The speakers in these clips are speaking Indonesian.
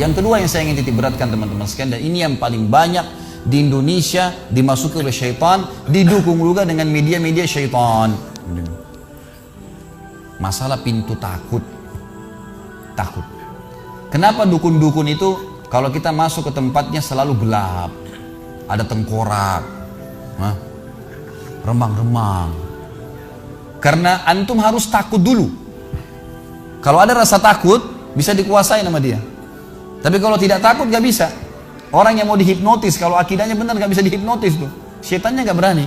Yang kedua yang saya ingin titik beratkan teman-teman sekalian, dan ini yang paling banyak di Indonesia dimasuki oleh syaitan, didukung juga dengan media-media syaitan. Masalah pintu takut. Takut. Kenapa dukun-dukun itu kalau kita masuk ke tempatnya selalu gelap, ada tengkorak, remang-remang? Karena antum harus takut dulu. Kalau ada rasa takut bisa dikuasai sama dia. Tapi kalau tidak takut gak bisa. Orang yang mau dihipnotis, kalau akidahnya benar gak bisa dihipnotis tuh. Syaitannya gak berani.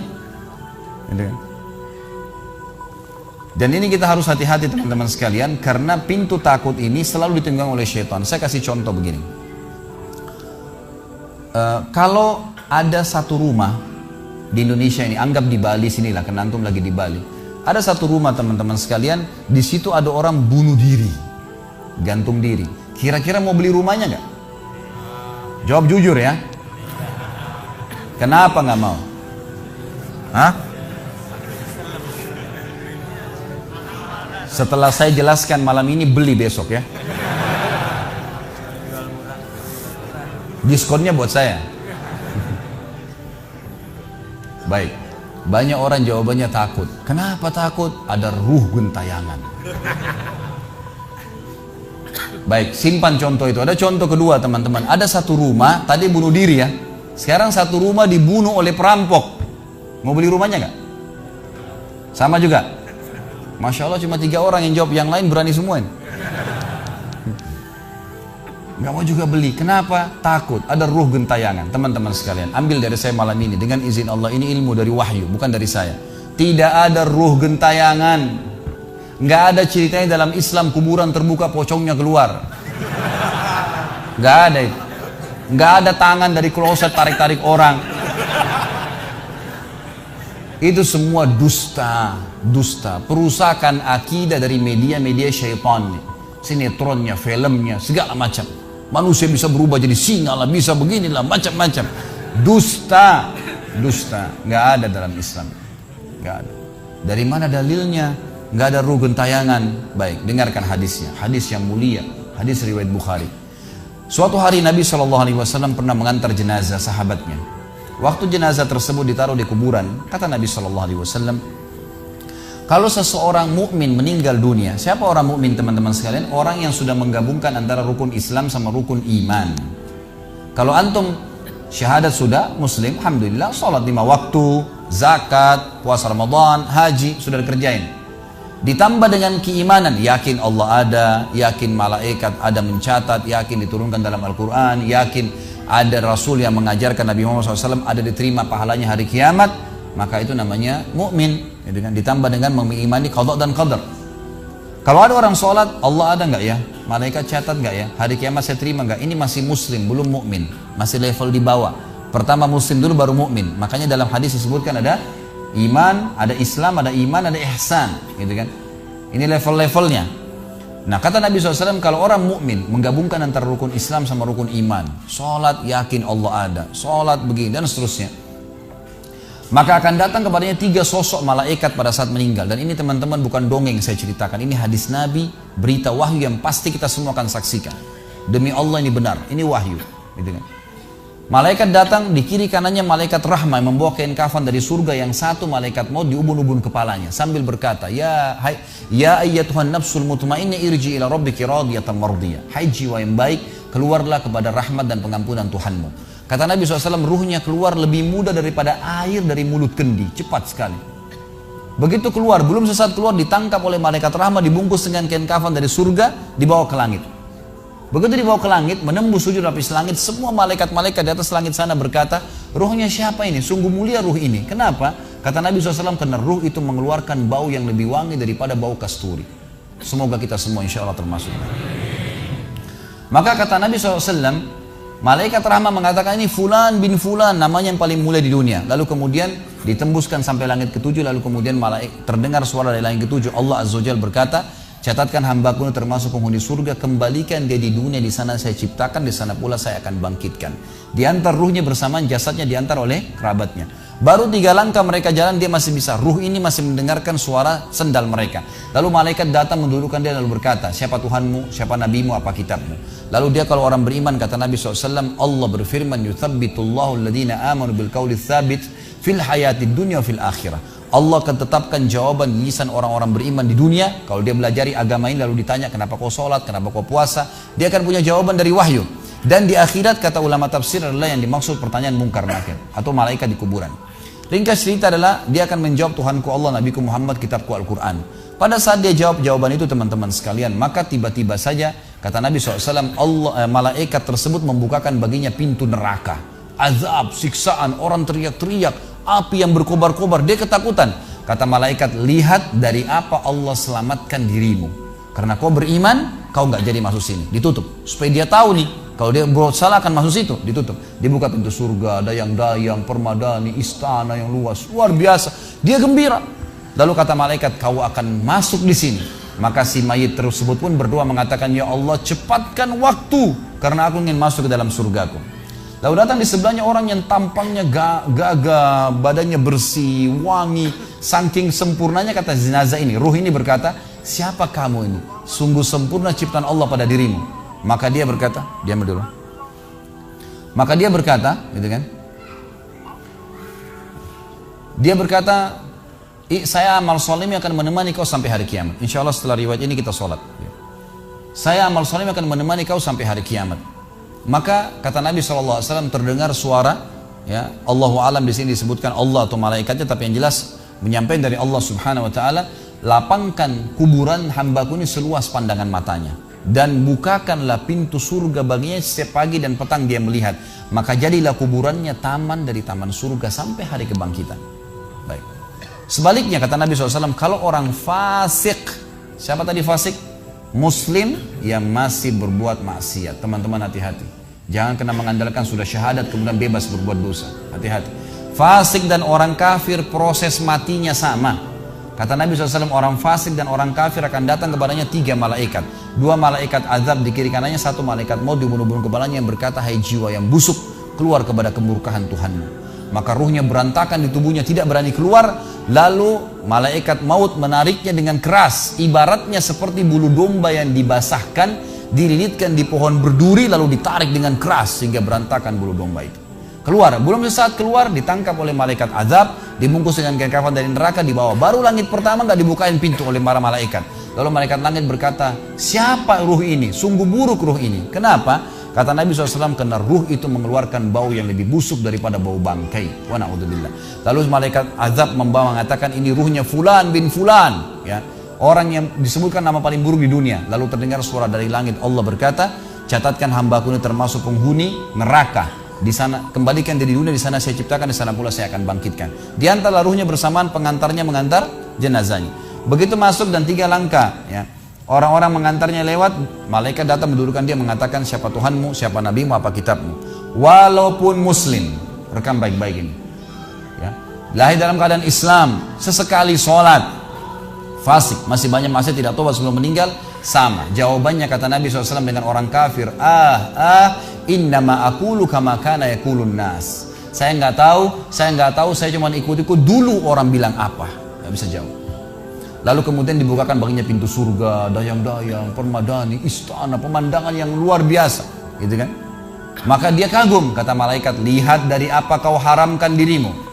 Dan ini kita harus hati-hati teman-teman sekalian, karena pintu takut ini selalu ditunggang oleh syaitan. Saya kasih contoh begini. Kalau ada satu rumah di Indonesia ini, anggap di Bali sinilah, karena antum lagi di Bali. Ada satu rumah teman-teman sekalian, di situ ada orang bunuh diri, gantung diri. Kira-kira mau beli rumahnya nggak? Jawab jujur ya. Kenapa nggak mau? Hah? Setelah saya jelaskan malam ini, beli besok ya. Diskonnya buat saya. Baik. Banyak orang jawabannya takut. Kenapa takut? Ada ruh gentayangan. Baik, simpan contoh itu. Ada contoh kedua teman-teman. Ada satu rumah, tadi bunuh diri ya. Sekarang satu rumah dibunuh oleh perampok. Mau beli rumahnya nggak? Sama juga. Masya Allah cuma 3 orang yang jawab, yang lain berani semua ini. Nggak mau juga beli. Kenapa? Takut. Ada ruh gentayangan. Teman-teman sekalian, ambil dari saya malam ini dengan izin Allah. Ini ilmu dari wahyu, bukan dari saya. Tidak ada ruh gentayangan. Nggak ada ceritanya dalam Islam kuburan terbuka pocongnya keluar. Nggak ada itu. Nggak ada tangan dari kloset tarik-tarik orang. Itu semua dusta. Dusta. Perusakan akidah dari media-media syaitan. Sinetronnya, filmnya, segala macam. Manusia bisa berubah jadi singa lah, bisa beginilah, macam-macam. Dusta. Dusta. Nggak ada dalam Islam. Nggak ada. Dari mana dalilnya? Nggak ada ruh gentayangan. Baik, dengarkan hadisnya. Hadis yang mulia. Hadis riwayat Bukhari. Suatu hari Nabi SAW pernah mengantar jenazah sahabatnya. Waktu jenazah tersebut ditaruh di kuburan, kata Nabi SAW, kalau seseorang mukmin meninggal dunia, siapa orang mukmin teman-teman sekalian? Orang yang sudah menggabungkan antara rukun Islam sama rukun iman. Kalau antum syahadat sudah, muslim, alhamdulillah, sholat 5 waktu, zakat, puasa Ramadan, haji, sudah dikerjain. Ditambah dengan keimanan, yakin Allah ada, yakin malaikat ada mencatat, yakin diturunkan dalam Al-Quran, yakin ada Rasul yang mengajarkan Nabi Muhammad SAW, ada diterima pahalanya hari kiamat, maka itu namanya mukmin. Ditambah dengan mengimani qada dan qadar. Kalau ada orang sholat, Allah ada nggak ya? Malaikat catat nggak ya? Hari kiamat saya terima nggak? Ini masih muslim, belum mukmin, masih level di bawah. Pertama muslim dulu baru mukmin. Makanya dalam hadis disebutkan ada iman, ada Islam, ada iman, ada ihsan, gitu kan? Ini level-levelnya. Nah kata Nabi SAW, kalau orang mukmin menggabungkan antara rukun Islam sama rukun iman, sholat yakin Allah ada, sholat begini dan seterusnya, maka akan datang kepadanya 3 sosok malaikat pada saat meninggal. Dan ini teman-teman bukan dongeng saya ceritakan, ini hadis Nabi, berita wahyu yang pasti kita semua akan saksikan. Demi Allah ini benar, ini wahyu, gitu kan? Malaikat datang, di kiri kanannya malaikat rahmah yang membawa kain kafan dari surga, yang satu malaikat maut di ubun-ubun kepalanya sambil berkata, ya ayyatuhan nafsul mutmainnah irji ila rabbiki radiyatan mardiyah. Hai jiwa yang baik, keluarlah kepada rahmat dan pengampunan Tuhanmu. Kata Nabi SAW, ruhnya keluar lebih mudah daripada air dari mulut kendi, cepat sekali. Begitu keluar, belum sesaat keluar ditangkap oleh malaikat rahmat, dibungkus dengan kain kafan dari surga, dibawa ke langit. Begitu dibawa ke langit, menembus 7 lapis langit, semua malaikat-malaikat di atas langit sana berkata, ruhnya siapa ini? Sungguh mulia ruh ini. Kenapa? Kata Nabi SAW, karena ruh itu mengeluarkan bau yang lebih wangi daripada bau kasturi. Semoga kita semua insya Allah termasuk. Maka kata Nabi SAW, malaikat rahmah mengatakan ini Fulan bin Fulan, namanya yang paling mulia di dunia. Lalu kemudian ditembuskan sampai langit ke-7, lalu kemudian terdengar suara dari langit ke-7. Allah Azza wa Jalla berkata, catatkan hambaku termasuk penghuni surga, kembalikan dia di dunia, di sana saya ciptakan, di sana pula saya akan bangkitkan. Diantar ruhnya bersamaan jasadnya, diantar oleh kerabatnya. Baru 3 langkah mereka jalan, dia masih bisa. Ruh ini masih mendengarkan suara sendal mereka. Lalu malaikat datang mendudukkan dia lalu berkata, siapa Tuhanmu, siapa nabimu, apa kitabmu. Lalu dia kalau orang beriman, kata Nabi SAW, Allah berfirman, yuthabbitullahu alladhina amanu bil qawli tsabit fil hayatid dunya fil akhirah. Allah akan tetapkan jawaban di lisan orang-orang beriman di dunia. Kalau dia belajari agama ini lalu ditanya, kenapa kau sholat, kenapa kau puasa, dia akan punya jawaban dari wahyu. Dan di akhirat, kata ulama tafsir, adalah yang dimaksud pertanyaan mungkar nakir atau malaikat di kuburan. Ringkas cerita adalah dia akan menjawab, Tuhanku Allah, Nabiku Muhammad, kitabku Al-Quran. Pada saat dia jawab jawaban itu teman-teman sekalian, maka tiba-tiba saja kata Nabi SAW, malaikat tersebut membukakan baginya pintu neraka. Azab, siksaan, orang teriak-teriak, api yang berkobar-kobar, dia ketakutan. Kata malaikat, lihat dari apa Allah selamatkan dirimu. Karena kau beriman, kau nggak jadi masuk sini, ditutup. Supaya dia tahu nih, kalau dia berbuat salah akan masuk situ, ditutup. Dibuka pintu surga, dayang-dayang, permadani, istana yang luas, luar biasa. Dia gembira. Lalu kata malaikat, kau akan masuk di sini. Maka si mayit tersebut pun berdoa mengatakan, ya Allah cepatkan waktu, karena aku ingin masuk ke dalam surgaku. Lalu datang di sebelahnya orang yang tampangnya gagah, badannya bersih, wangi, saking sempurnanya kata jenazah ini. Ruh ini berkata, siapa kamu ini? Sungguh sempurna ciptaan Allah pada dirimu. Maka dia berkata, diam dulu. Maka dia berkata, gitu kan? Dia berkata, saya amal soleh akan menemani kau sampai hari kiamat. Insya Allah setelah riwayat ini kita sholat. Saya amal soleh akan menemani kau sampai hari kiamat. Maka kata Nabi SAW terdengar suara, ya Allahu alam di sini disebutkan Allah atau malaikatnya, tapi yang jelas menyampaikan dari Allah Subhanahu Wa Taala, lapangkan kuburan hambaku ini seluas pandangan matanya. Dan bukakanlah pintu surga baginya setiap pagi dan petang dia melihat. Maka jadilah kuburannya taman dari taman surga sampai hari kebangkitan. Baik. Sebaliknya kata Nabi SAW, kalau orang fasik, siapa tadi fasik? Muslim yang masih berbuat maksiat. Teman-teman hati-hati. Jangan kena mengandalkan sudah syahadat kemudian bebas berbuat dosa. Hati-hati. Fasik dan orang kafir proses matinya sama. Kata Nabi SAW, orang fasik dan orang kafir akan datang kepadanya 3 malaikat. 2 malaikat azab di kiri kanannya, 1 malaikat maut dibunuh-bunuh kepalanya yang berkata, hai jiwa yang busuk, keluar kepada kemurkaan Tuhanmu. Maka ruhnya berantakan di tubuhnya, tidak berani keluar. Lalu malaikat maut menariknya dengan keras. Ibaratnya seperti bulu domba yang dibasahkan, dililitkan di pohon berduri, lalu ditarik dengan keras sehingga berantakan bulu domba itu. Keluar, belum sesaat keluar ditangkap oleh malaikat azab, dibungkus dengan kain kafan dari neraka, dibawa. Baru langit pertama nggak dibukain pintu oleh para malaikat. Lalu malaikat langit berkata, siapa ruh ini? Sungguh buruk ruh ini. Kenapa? Kata Nabi SAW, karena ruh itu mengeluarkan bau yang lebih busuk daripada bau bangkai. Wa na'udzubillah. Lalu malaikat azab membawa mengatakan, ini ruhnya fulan bin fulan, ya, orang yang disebutkan nama paling buruk di dunia. Lalu terdengar suara dari langit, Allah berkata, catatkan hambaku ini termasuk penghuni neraka. Di sana kembalikan dia di dunia, di sana saya ciptakan, di sana pula saya akan bangkitkan. Di antara ruhnya bersamaan pengantarnya mengantar jenazahnya. Begitu masuk dan 3 langkah, ya, orang-orang mengantarnya lewat, malaikat datang mendudukkan dia mengatakan, siapa Tuhanmu, siapa nabimu, apa kitabmu. Walaupun muslim, rekam baik-baik ini, ya, lahir dalam keadaan Islam, sesekali sholat, fasik, masih banyak maksiat, tidak tobat sebelum meninggal, sama. Jawabannya kata Nabi SAW dengan orang kafir, innama aqulu kama kana yaqulun nas. Saya nggak tahu, saya cuma ikut-ikut dulu orang bilang apa, nggak bisa jawab. Lalu kemudian dibukakan baginya pintu surga, dayang-dayang, permadani, istana, pemandangan yang luar biasa, gitu kan? Maka dia kagum, kata malaikat, lihat dari apa kau haramkan dirimu.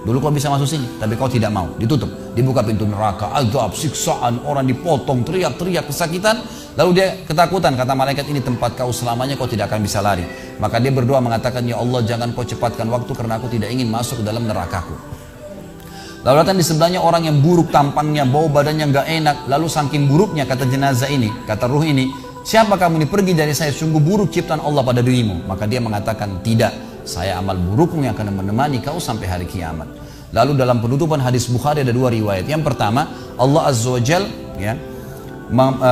Dulu kau bisa masuk sini, tapi kau tidak mau, ditutup. Dibuka pintu neraka, azab, siksaan, orang dipotong, teriak-teriak, kesakitan. Lalu dia ketakutan, kata malaikat, ini tempat kau selamanya, kau tidak akan bisa lari. Maka dia berdoa mengatakan, ya Allah jangan kau cepatkan waktu karena aku tidak ingin masuk ke dalam nerakaku. Lalu datang di sebelahnya orang yang buruk tampangnya, bau badannya gak enak. Lalu saking buruknya kata jenazah ini, kata ruh ini, siapa kamu ini, pergi dari saya, sungguh buruk ciptaan Allah pada dirimu. Maka dia mengatakan, tidak, saya amal burukmu yang akan menemani kau sampai hari kiamat. Lalu dalam penutupan hadis Bukhari ada 2 riwayat. Yang pertama, Allah Azza wa Jal, ya,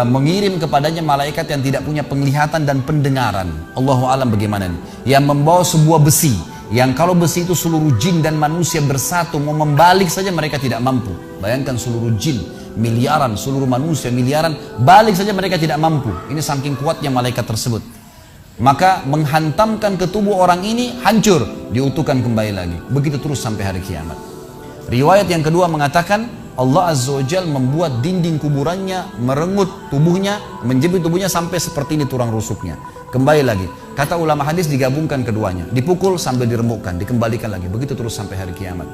mengirim kepadanya malaikat yang tidak punya penglihatan dan pendengaran. Allahu alam bagaimana nih? Yang membawa sebuah besi, yang kalau besi itu seluruh jin dan manusia bersatu mau membalik saja mereka tidak mampu. Bayangkan seluruh jin miliaran, seluruh manusia miliaran, balik saja mereka tidak mampu. Ini saking kuatnya malaikat tersebut. maka menghantamkan ke tubuh orang ini hancur, diutuhkan kembali lagi. Begitu terus sampai hari kiamat. Riwayat yang kedua mengatakan Allah Azza wa Jalla membuat dinding kuburannya merenggut tubuhnya, menjepit tubuhnya sampai seperti ini tulang rusuknya. Kembali lagi. Kata ulama hadis digabungkan keduanya, dipukul sambil diremukkan, dikembalikan lagi. Begitu terus sampai hari kiamat.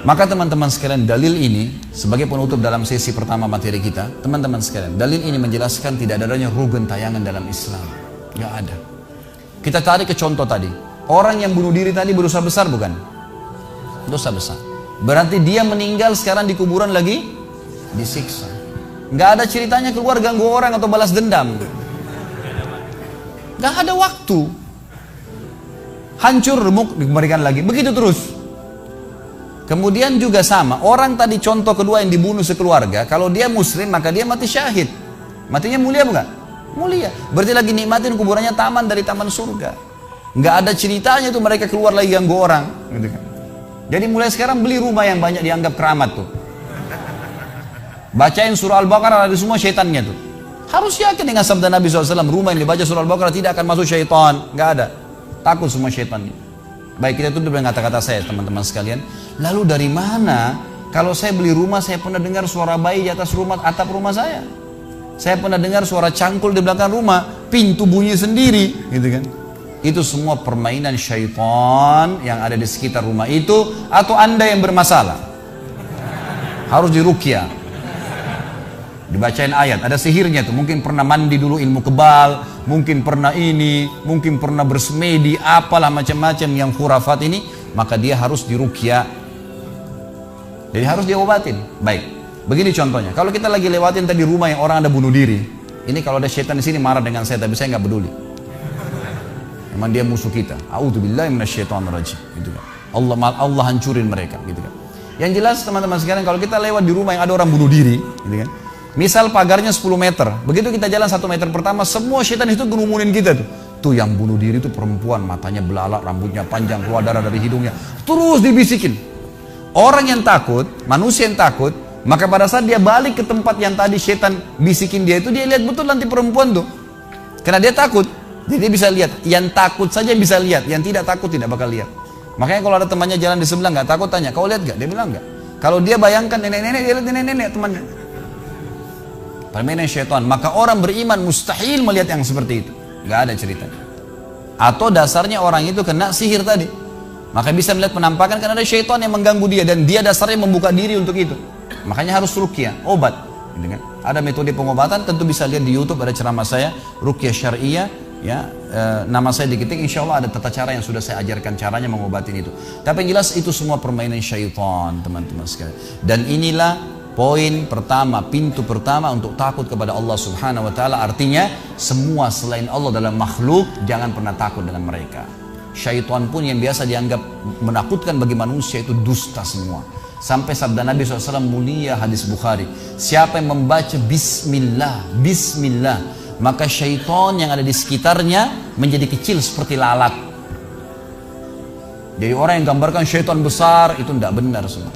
Maka teman-teman sekalian, dalil ini sebagai penutup dalam sesi pertama materi kita, teman-teman sekalian, dalil ini menjelaskan tidak adanya ruh gentayangan dalam Islam. Nggak ada. Kita tarik ke contoh tadi. Orang yang bunuh diri tadi berdosa besar bukan? Dosa besar. Berarti dia meninggal sekarang di kuburan lagi disiksa. Nggak ada ceritanya keluar ganggu orang atau balas dendam. Nggak ada waktu. Hancur, remuk, dikembalikan lagi. Begitu terus. Kemudian juga sama. Orang tadi contoh kedua yang dibunuh sekeluarga. Kalau dia muslim maka dia mati syahid. Matinya mulia bukan? Mulia. Berarti lagi nikmatin kuburannya taman dari taman surga. Nggak ada ceritanya tuh mereka keluar lagi ganggu orang. Gitu kan. Jadi mulai sekarang beli rumah yang banyak dianggap keramat tuh. Bacain surah Al-Baqarah, ada semua syaitannya tuh. Harus yakin dengan sabda Nabi SAW, rumah yang dibaca surah Al-Baqarah tidak akan masuk syaitan. Nggak ada. Takut semua syaitannya. Baik, kita tutup dengan kata-kata saya teman-teman sekalian. Lalu dari mana kalau saya beli rumah saya pernah dengar suara bayi di atas rumah, atap rumah saya. Saya pernah dengar suara cangkul di belakang rumah, pintu bunyi sendiri, gitu kan. Itu semua permainan syaitan yang ada di sekitar rumah itu, atau Anda yang bermasalah. Harus diruqyah. Dibacain ayat, ada sihirnya tuh. Mungkin pernah mandi dulu ilmu kebal, mungkin pernah ini, mungkin pernah bersemedi, apalah macam-macam yang khurafat ini, maka dia harus diruqyah. Jadi harus diobatin. Baik, begini contohnya. Kalau kita lagi lewatin tadi rumah yang orang ada bunuh diri, ini kalau ada syaitan di sini marah dengan saya, tapi saya nggak peduli. Memang dia musuh kita. A'udzubillahi minasyaitonirrajim. Gitu kan. Allah hancurin mereka. Gitu kan. Yang jelas teman-teman sekalian, kalau kita lewat di rumah yang ada orang bunuh diri, gitu kan. Misal pagarnya 10 meter, begitu kita jalan 1 meter pertama, semua syaitan itu gerumunin kita tuh. Tuh yang bunuh diri itu perempuan, matanya belalak, rambutnya panjang, keluar darah dari hidungnya. Terus dibisikin. Orang yang takut, manusia yang takut, maka pada saat dia balik ke tempat yang tadi syaitan bisikin dia itu, dia lihat betul nanti perempuan tuh. Karena dia takut, jadi dia bisa lihat. Yang takut saja bisa lihat, yang tidak takut tidak bakal lihat. Makanya kalau ada temannya jalan di sebelah nggak takut, tanya, kau lihat nggak? Dia bilang nggak. Kalau dia bayangkan nenek-nenek, dia lihat nenek-nenek temannya. Permainan syaitan. Maka orang beriman mustahil melihat yang seperti itu. Nggak ada ceritanya. Atau dasarnya orang itu kena sihir tadi. Maka bisa melihat penampakan karena ada syaitan yang mengganggu dia, dan dia dasarnya membuka diri untuk itu. Makanya harus ruqyah, obat. Gitu kan? Ada metode pengobatan, tentu bisa lihat di YouTube, ada ceramah saya, ruqyah syariah. Ya, nama saya diketik, insya Allah ada tata cara yang sudah saya ajarkan caranya mengobatin itu. Tapi yang jelas itu semua permainan syaitan, teman-teman sekalian. Dan inilah poin pertama, pintu pertama untuk takut kepada Allah Subhanahu wa Ta'ala. Artinya semua selain Allah dalam makhluk jangan pernah takut dengan mereka. Syaitan pun yang biasa dianggap menakutkan bagi manusia itu dusta semua. Sampai sabda Nabi SAW mulia, hadis Bukhari, siapa yang membaca Bismillah, Bismillah, maka syaitan yang ada di sekitarnya menjadi kecil seperti lalat. Jadi orang yang gambarkan syaitan besar itu tidak benar semua.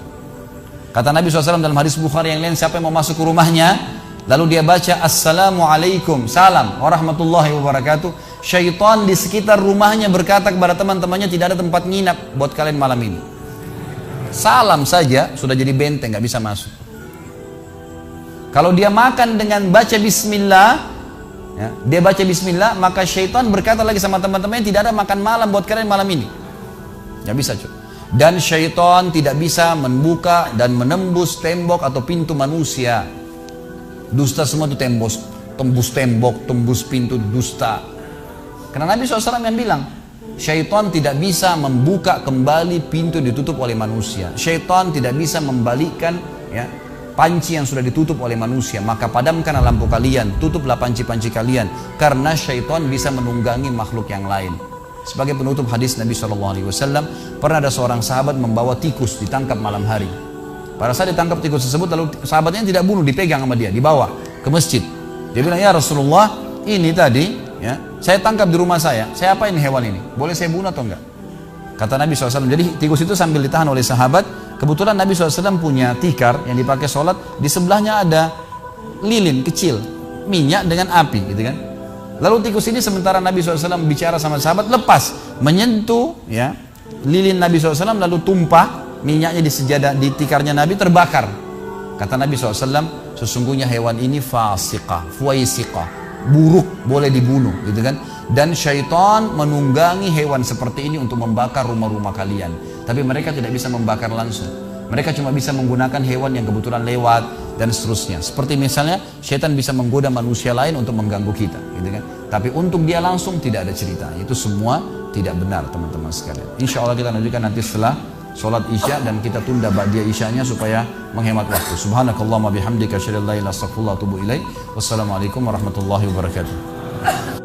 Kata Nabi SAW dalam hadis Bukhari yang lain, siapa yang mau masuk ke rumahnya lalu dia baca Assalamualaikum, salam warahmatullahi wabarakatuh, syaitan di sekitar rumahnya berkata kepada teman-temannya, tidak ada tempat nginap buat kalian malam ini. Salam saja sudah jadi benteng, nggak bisa masuk. Kalau dia makan dengan baca Bismillah, ya, dia baca Bismillah, maka syaitan berkata lagi sama teman-temannya, tidak ada makan malam buat kalian malam ini. Nggak bisa cuy. Dan syaitan tidak bisa membuka dan menembus tembok atau pintu manusia. Dusta semua itu tembus tembok, tembus pintu, dusta. Karena Nabi SAW yang bilang, syaitan tidak bisa membuka kembali pintu ditutup oleh manusia. Syaitan tidak bisa membalikkan ya, panci yang sudah ditutup oleh manusia. Maka padamkanlah lampu kalian, tutuplah panci-panci kalian, karena syaitan bisa menunggangi makhluk yang lain. Sebagai penutup hadis Nabi SAW, pernah ada seorang sahabat membawa tikus ditangkap malam hari. Pada saat ditangkap tikus tersebut, lalu sahabatnya tidak bunuh, dipegang sama dia, dibawa ke masjid. Dia bilang, ya Rasulullah, ini tadi ya, saya tangkap di rumah saya apain hewan ini? Boleh saya bunuh atau enggak? Kata Nabi SAW, jadi tikus itu sambil ditahan oleh sahabat. Kebetulan Nabi SAW punya tikar yang dipakai sholat, di sebelahnya ada lilin kecil, minyak dengan api gitu kan. Lalu tikus ini sementara Nabi SAW bicara sama sahabat, lepas, menyentuh ya lilin Nabi SAW, lalu tumpah minyaknya di sejadah, di tikarnya Nabi, terbakar. Kata Nabi SAW, sesungguhnya hewan ini fasiqah, fuaisiqah, buruk, boleh dibunuh gitu kan. Dan syaitan menunggangi hewan seperti ini untuk membakar rumah-rumah kalian. Tapi mereka tidak bisa membakar langsung. Mereka cuma bisa menggunakan hewan yang kebetulan lewat dan seterusnya. Seperti misalnya syaitan bisa menggoda manusia lain untuk mengganggu kita, gitu kan. Tapi untuk dia langsung tidak ada cerita. Itu semua tidak benar, teman-teman sekalian. Insya Allah kita lanjutkan nanti setelah sholat isya, dan kita tunda ba'diyah isyanya supaya menghemat waktu. Subhanakallahumma bihamdika asyhadu an la ilaha illa anta astaghfiruka wa atubu ilaik. Wassalamualaikum warahmatullahi wabarakatuh.